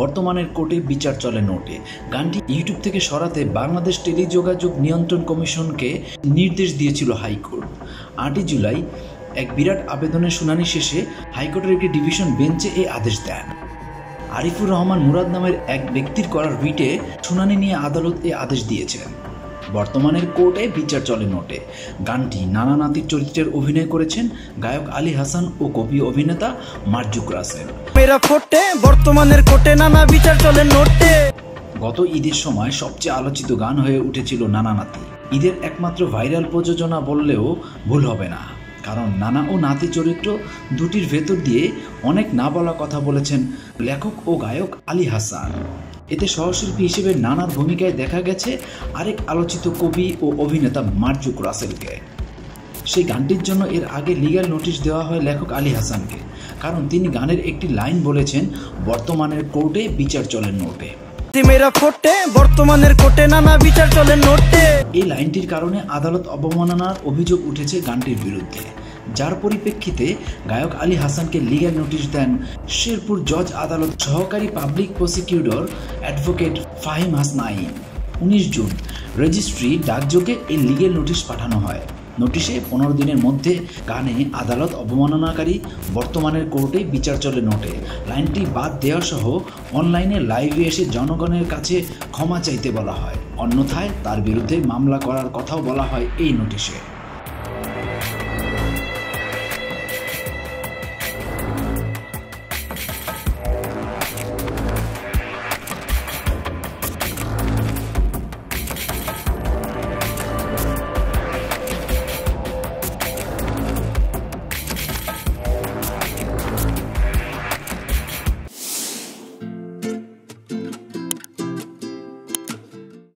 বর্তমানের কোর্টে বিচার চলে নোটে। গানটি ইউটিউব থেকে সরাতে বাংলাদেশ টেলিযোগাযোগ নিয়ন্ত্রণ কমিশনকে নির্দেশ দিয়েছিল হাইকোর্ট। 8 জুলাই এক বিরাট আবেদনের শুনানি শেষে হাইকোর্টের একটি ডিভিশন বেঞ্চে এই আদেশ দেন। আরিফুর রহমান মুরাদ নামের এক ব্যক্তির করা রিটে শুনানি নিয়ে আদালত এই আদেশ দিয়েছেন। বর্তমানের কোর্টে বিচার চলে নোটে। গানটি নানা নাতির চরিত্রের অভিনয় করেছেন গায়ক আলী হাসান ও কবি অভিনেতা মারজুক রাসেল। বর্তমানের কোর্টে নানা বিচার চলে নোটে। গত ঈদের সময় সবচেয়ে আলোচিত গান হয়ে উঠেছিল নানা নাতি। ঈদের একমাত্র ভাইরাল প্রযোজনা বললেও ভুল হবে না, কারণ নানা ও নাতি চরিত্র দুটির ভেতর দিয়ে অনেক না বলা কথা বলেছেন লেখক ও গায়ক আলী হাসান। এতে সহশিল্পী হিসেবে নানার ভূমিকায় দেখা গেছে আরেক আলোচিত কবি ও অভিনেতা মারজুক রাসেলকে। সেই গানটির জন্য এর আগে লিগ্যাল নোটিশ দেওয়া হয় লেখক আলী হাসানকে, কারণ তিনি গানের একটি লাইন বলেছেন বর্তমানের কোর্টে বিচার চলে নোটে। বর্তমানের কোর্টে নানা বিচার চলে নোটে। এই লাইনটির কারণে আদালত অবমাননার অভিযোগ উঠেছে গানটির বিরুদ্ধে, যার পরিপ্রেক্ষিতে গায়ক আলী হাসানকে লিগ্যাল নোটিশ দেন শেরপুর জজ আদালত সহকারী public prosecutor advocate Fahim Hasnain. 19 June registry ডাকযোগে এই লিগ্যাল নোটিশ পাঠানো হয়। নোটিশে 15 দিনের মধ্যে গানে আদালত অবমাননাকারী বর্তমানের কোর্টে বিচার চলে নোটে লাইনটি বাদ দেওয়া সহ অনলাইনে লাইভে এসে জনগণের কাছে ক্ষমা চাইতে বলা হয়। অন্যথায় তার বিরুদ্ধে মামলা করার কথাও বলা হয় এই নোটিশে।